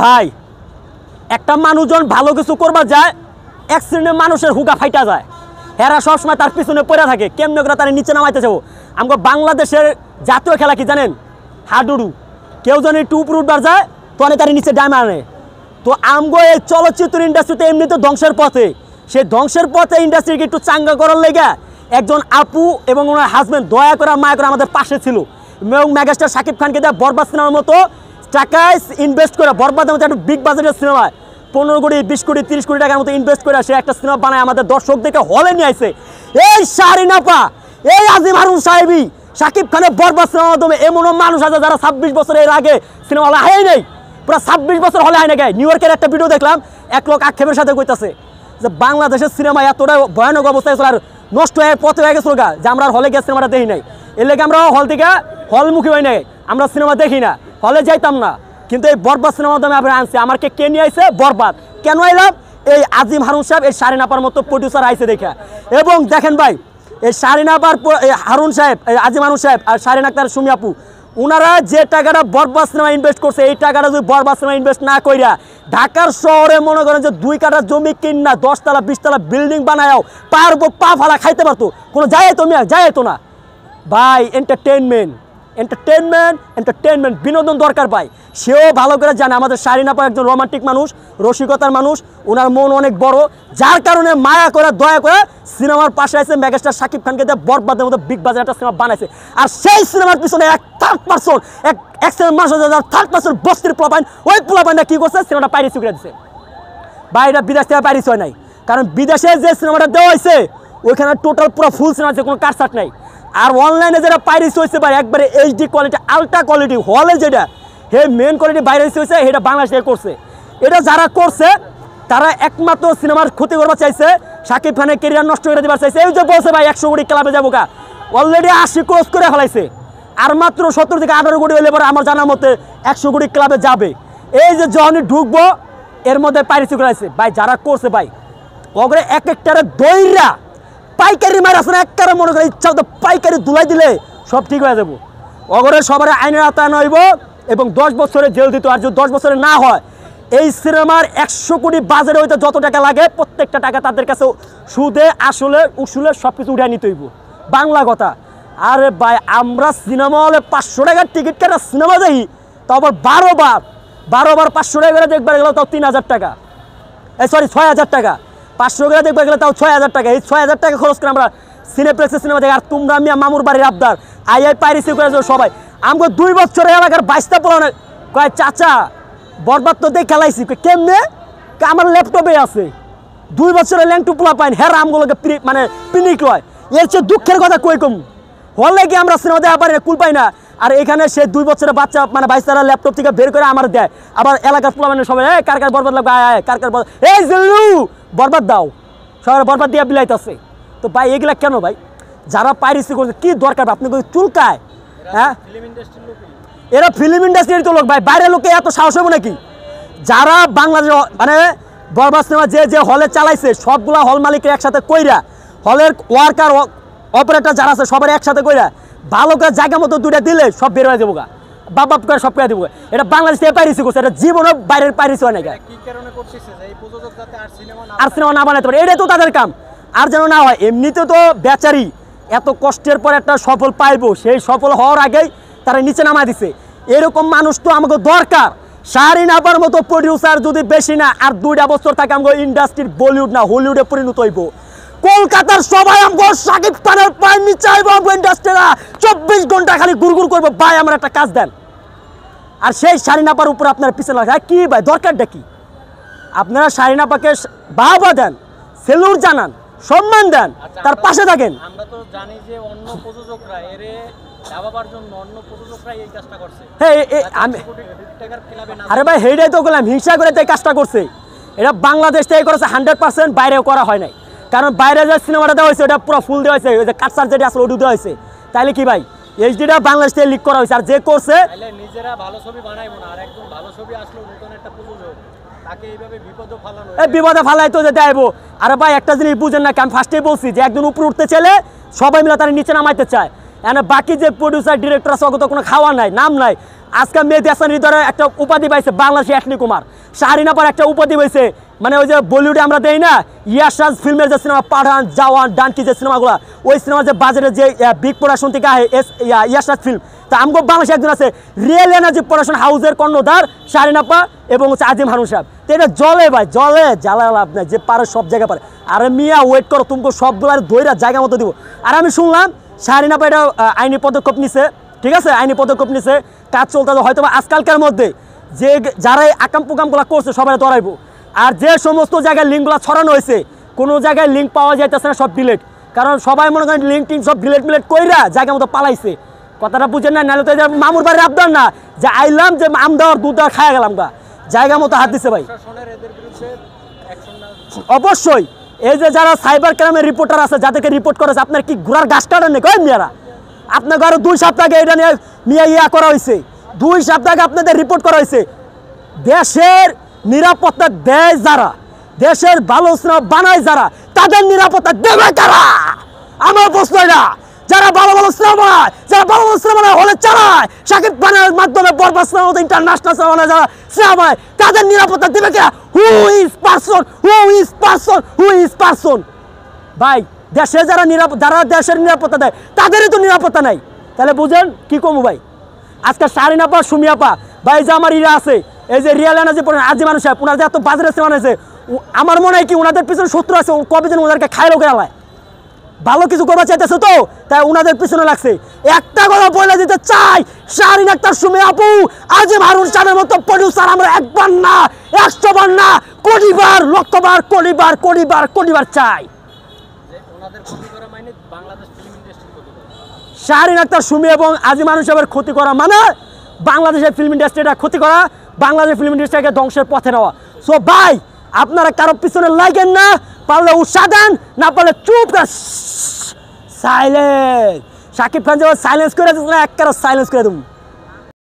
ভাই একটা মানুষজন ভালো কিছু করবার যায়, এক শ্রেণীর মানুষের হুগা ফাইটা যায়, এরা সবসময় তার পিছনে পড়ে থাকে কেমনে করে তার নিচে নামাইতে যাবো। আমাকে বাংলাদেশের জাতীয় খেলা কি জানেন? হাডুডু। কেউ যেন একটু উপর উঠবার যায় তখন তার নিচে ডাইমা আনে। তো আমগো এই চলচ্চিত্র ইন্ডাস্ট্রিতে এমনিতে ধ্বংসের পথে, সেই ধ্বংসের পথে ইন্ডাস্ট্রিকে একটু চাঙ্গা করার লেগে একজন আপু এবং ওনার হাজব্যান্ড দয়া করে মায়া করে আমাদের পাশে ছিল এবং মেগাস্টার শাকিব খানকে দেয় বরবাদ সিনেমার মতো টাকায় ইনভেস্ট করে, বরবাদের মতো একটা বিগ বাজেটের সিনেমায় 15 কোটি 20 কোটি 30 কোটি টাকার মতো ইনভেস্ট করে সে একটা সিনেমা বানায় আমাদের দর্শকদেরকে হলে নিয়ে আসে। এই শাহরিন আপা, এই আজিম হারুন সাহেবী শাকিব খানের বরবাদ সিনেমার মাধ্যমে এমনও মানুষ আছে যারা 26 বছরের আগে সিনেমা হলে হয় নাই, পুরো 26 বছর হলে হয় না। নিউ ইয়র্কের একটা ভিডিও দেখলাম, এক লোক আক্ষেপের সাথে কইতাছে যে বাংলাদেশের সিনেমা এতটা ভয়ানক অবস্থায় ছিল আর নষ্ট হয়ে পথে হয়ে গেছিল গা, যে আমরা হলে গিয়ে সিনেমাটা দেখি নাই। এর লেগে আমরা হল থেকে হলমুখী হই নাই, আমরা সিনেমা দেখি না, হলে যাইতাম না। কিন্তু এই বরবাদ সিনেমার মাধ্যমে আমরা আনছি, আমাকে কে নিয়ে আইছে? বরবাদ। কেন আইলাম? এই আজিম হারুন সাহেব, এই শাহরিন আপার মতো প্রডিউসার আইছে দেখা। এবং দেখেন ভাই, এই শাহরিন আপার হারুন সাহেব, আজিম হারুন সাহেব আর শাহরিন আক্তার সুমি আপু, ওনারা যে টাকাটা বরবাদ সিনেমা ইনভেস্ট করছে, এই টাকাটা যদি বরবাদ সিনেমা ইনভেস্ট না কইরা ঢাকার শহরে মনে করেন যে 2 কাঠা জমি কিনা 10 তলা 20 তলা বিল্ডিং বানায়ও পার উপর পা ফালা খাইতে পারতো, কোনো যায় তো মিয়া যায় তো না ভাই। এন্টারটেনমেন্ট বিনোদন দরকার ভাই। সেও ভালো করে জানে আমাদের শাহরিন আপা একজন রোমান্টিক মানুষ, রসিকতার মানুষ, ওনার মন অনেক বড়, যার কারণে মায়া করে দয়া করে সিনেমার পাশে আছে মেগাস্টার শাকিব খানকে দিয়ে বরবাদের মতো বিগ বাজার একটা সিনেমা বানাইছে। আর সেই সিনেমার পিছনে এক থার্ড পার্সন বস্তির পোলাপাইন, ওই পোলাপাইনটা কি করছে? সিনেমাটা পাইরেসি করে দিচ্ছে ভাই। এটা বিদেশ থেকে পাইরেসি হয় নাই, কারণ বিদেশে যে সিনেমাটা দেওয়া হয়েছে ওইখানে টোটাল পুরো ফুল সিনেমা আছে, কোনো কাটছাট নাই। আর অনলাইনে যেটা পাইরেসি হয়েছে ভাই একবারে এইচডি কোয়ালিটি, আলট্রা কোয়ালিটি, হলে যেটা হে মেন কোয়ালিটি পাইরেসি হয়েছে, এটা বাংলাদেশ থেকে করছে। এটা যারা করছে তারা একমাত্র সিনেমার ক্ষতি করবার চাইছে, শাকিব খানের কেরিয়ার নষ্ট করে দেবার চাইছে। এই যে বলছে ভাই 100 কোটি ক্লাবে যাবো কা, অলরেডি 80 ক্রস করে ফেলাইছে, আর মাত্র 17 থেকে 18 কোটি হলে পরে আমার জানার মতে 100 কোটি ক্লাবে যাবে। এই যে যখনই ঢুকবো এর মধ্যে পাইরেসি করাইছে ভাই। যারা করছে ভাই ওগুলো এক একটারে দইরা পাইকারি মার আসলে একবারে মনে করে ইচ্ছা হতো পাইকারি দুলাই দিলে সব ঠিক হয়ে যাবো। অগরে সবার আইনের আওতায় নইব এবং 10 বছরের জেল দিত। আর যদি 10 বছরে না হয়, এই সিনেমার 100 কোটি বাজারে হইতে যত টাকা লাগে প্রত্যেকটা টাকা তাদের কাছে সুদে আসলে উসুলে সব কিছু উঠে নিতে হইব, বাংলা কথা। আরে ভাই আমরা সিনেমা হলে 500 টাকার টিকিট কেটে সিনেমা দেখি, তাও আবার 12 বার 500 টাকা করে দেখবার গেলেও তাও 3000 টাকা, 6000 টাকা। 500 করে দেখবার গেলে তাও 6000 টাকা। এই 6000 টাকা খরচ করে আমরা সিনেপ্লেক্সে সিনেমা দেখি। আর তোমরা মিয়া মামুর বাড়ির আবদার আই পাইরেসি করে সবাই। আমাকে 2 বছরের এলাকার 22টা পোলানো কয় চাচা বরবাদ তো দেখে খেলাইছি, কেমনে? আমার ল্যাপটপে আছে। 2 বছরের ল্যাংটু পোলা পাইন হ্যাঁ আমগুলোকে মানে পিনিক লয়। এর চেয়ে দুঃখের কথা কই কম, হলে কি আমরা সিনেমা দেখা পারি না, কুল পাই না। আর এখানে সে 2 বছরের বাচ্চা মানে 22টারা ল্যাপটপ থেকে বের করে আমার দেয়। আবার এলাকার পোলা মানে সবাই কার কার বরবাদ লাগবে, কার কার এই জিল্লু বরবাদ দাও, সবাই বরবাদ দিয়ে বিলাইতেছে। তো ভাই এগুলা কেন ভাই? যারা পাইরেসি করছে কি দরকার? আপনি চুলকায় হ্যাঁ, এরা ফিল্ম ইন্ডাস্ট্রির তো লোক ভাই, বাইরের লোকে এত সাহস হবে নাকি? যারা বাংলাদেশ মানে বরবাদ সিনেমা যে হলে চালাইছে সবগুলা হল মালিকের একসাথে কইরা, হলের ওয়ার্কার অপারেটর যারা আছে সবার একসাথে কইরা ভালো করে জায়গা মতো 2টা দিলে সব বের হয়ে যাবো গা, বাপ করে সব করে দেবো। এটা বাংলাদেশ থেকে পাইরেসি করছে, এটা জীবনও বাইরের পাইরেসি হয় না। আর সিনেমা না বানাইতে পারে, এটাই তো তাদের কাম। আর যেন না হয়, এমনিতে তো বেচারি এত কষ্টের পর একটা সফল পাইবো, সেই সফল হওয়ার আগেই তারা নিচে নামাই দিছে। এরকম মানুষ তো আমাকে দরকার। শাহরিন আপার মতো প্রডিউসার যদি বেশি না আর 2টা বছর থাকে আমাকে ইন্ডাস্ট্রির বলিউড না হলিউডে পরিণত হইব। কলকাতার সবাই আমাকে শাকিব খানের পায়ের নিচে আইব, আমাকে ইন্ডাস্ট্রিরা 24 ঘন্টা খালি গুড়গুড় করবো, ভাই আমার একটা কাজ দেন। আর সেই শাহরিন আপার উপর আপনার পিছনে লাগে কি ভাই? দরকারটা কি? আপনারা শাহরিন আপাকে বাহবা দেন, সেলুট জানান, সম্মান দেন, তার পাশে থাকেন। আমরা তো জানি যে অন্য প্রযোজকরা এরে দাবাবার জন্য অন্য প্রযোজকরা এই কাজটা করছে। আরে ভাই হেইটাই তো বললাম, হিংসা করে তাই কাজটা করছে। এটা বাংলাদেশ থেকে করেছে 100%, বাইরেও করা হয় নাই। কারণ বাইরে যে সিনেমাটা দেওয়া হয়েছে ওটা পুরো ফুল দেওয়া হয়েছে, ওই যে কাটসার যেটা আসলে ওটা দেওয়া হয়েছে। তাইলে কি ভাই এইচডিটা বাংলাদেশ থেকে লিক করা হয়েছে। আর যে করছে নিজেরা ভালো ছবি বানাইবো না, আর একদম ভালো ছবি আসলো নতুন একটা প্রযোজক তাকে এইভাবে বিপদে ফালানো, এই বিপদে ফালাই তো যে দেবো। আরে ভাই একটা জিনিস বুঝেন না, আমি ফার্স্টেই বলছি যে একজন উপরে উঠতে চাইলে সবাই মিলে তার নিচে নামাইতে চায়। এনে বাকি যে প্রডিউসার ডিরেক্টর আছে ওকে তো কোনো খাওয়া নাই, নাম নাই। আজকে মেহেদী হাসান হৃদয়ের একটা উপাধি পাইছে বাংলাদেশি অ্যাটনি কুমার, শাহরিন আপার একটা উপাধি পাইছে, মানে ওই যে বলিউডে আমরা দেই না ইয়াশরাজ ফিল্মের যে সিনেমা পাঠান, জওয়ান, ডানকি যে সিনেমাগুলো, ওই সিনেমার যে বাজেটের যে বিগ প্রোডাকশন থেকে আহে ইয়াশরাজ ফিল্ম, তা আমগো বাংলাদেশে একজন আছে রিয়েল এনার্জি প্রোডাকশন হাউসের কর্ণধার শাহরিন আপা এবং হচ্ছে আজিম হারুন সাহেব। তো এটা জলে ভাই, জলে জ্বালা লাভ নাই, যে পারে সব জায়গায় পারে। আরে মিয়া ওয়েট করো, তুমি সবগুলো ধৈরা জায়গা মতো দিব। আর আমি শুনলাম শাহরিন আপা এটা আইনি পদক্ষেপ নিছে, ঠিক আছে, আইনি পদক্ষেপ নিছে, কাজ চলতে হয়তো বা আজকালকার মধ্যে যে যারাই আকাম পুকামগুলো করছে সবাই ধরাইবো। আর যে সমস্ত জায়গায় লিঙ্কগুলো ছড়ানো হয়েছে কোনো জায়গায় লিঙ্ক পাওয়া যাইতেছে না, সব ডিলেট, কারণ সবাই মনে করেন লিঙ্ক টিঙ্ক সব ডিলেট কইরা জায়গা মতো পালাইছে। কথাটা বুঝেন না, নাহলে তো মামুর বাড়ির আবদার না যে আইলাম যে আম দেওয়ার দুধ দেওয়ার খায়া গেলাম গা, জায়গা মতো হাত দিছে ভাই। অবশ্যই এই যে যারা সাইবার ক্রাইমের রিপোর্টার আছে যাদেরকে রিপোর্ট করেছে, আপনার কি ঘোড়ার গাছ কাটেন নাকি ওই মেয়েরা? আপনার ঘরে 2 সপ্তাহ আগে এটা নিয়ে মিয়া করা হয়েছে, 2 সপ্তাহ আগে আপনাদের রিপোর্ট করা হয়েছে। দেশের নিরাপত্তা দেয় যারা, দেশের ভালো সিনেমা বানায় যারা, তাদের নিরাপত্তা দেবে কারা? আমার প্রশ্ন এটা। যারা ভালো ভালো সিনেমা বানায়, যারা ভালো ভালো সিনেমা বানায় হলে চালায়, শাকিব খানের মাধ্যমে বরবাদ সিনেমা মতো ইন্টারন্যাশনাল সিনেমা বানায় যারা সিনেমা বানায়, তাদের নিরাপত্তা দেবে কারা? হু ইজ পারসন ভাই, দেশে যারা দেশের নিরাপত্তা দেয় তাদেরই তো নিরাপত্তা নাই। তাহলে বুঝেন কি কমু ভাই। আজকে শাহরিন আপা, সুমি আপা ভাই, যে আমার ইরা আছে, এই যে রিয়েল এনার্জি আজি মানুষ সাহেব, ওনার যে এত বাজারে সিনেমা আছে, আমার মনে হয় কি ওনাদের পিছনে শত্রু আছে, কবে যেন ওনাদেরকে খাইলো গেলায়, ভালো কিছু করবা চাইতেছে তো তাই ওনাদের পিছনে লাগছে। একটা কথা বলে দিতে চাই, শাহরিন আক্তার, সুমি আপু, আজিম হারুন সাহেবের মতো প্রডিউসার আমরা একবার না 100 বার না কোটিবার, লক্ষবার, কোটিবার চাই। শাহরিন আক্তার, সুমি এবং আজিম হারুন সাহেবের ক্ষতি করা মানে বাংলাদেশের ফিল্ম ইন্ডাস্ট্রিটা ক্ষতি করা, বাংলাদেশের ফিল্ম ইন্ডাস্ট্রিকে ধ্বংসের পথে নেওয়া। সো ভাই আপনারা কারো পিছনে লাগেন না, পারলে উৎসাহ দেন, না পারলে চুপ সাইলেন্স। শাকিব খান যেমন সাইলেন্স করে দিচ্ছে না, এক সাইলেন্স করে দেবো।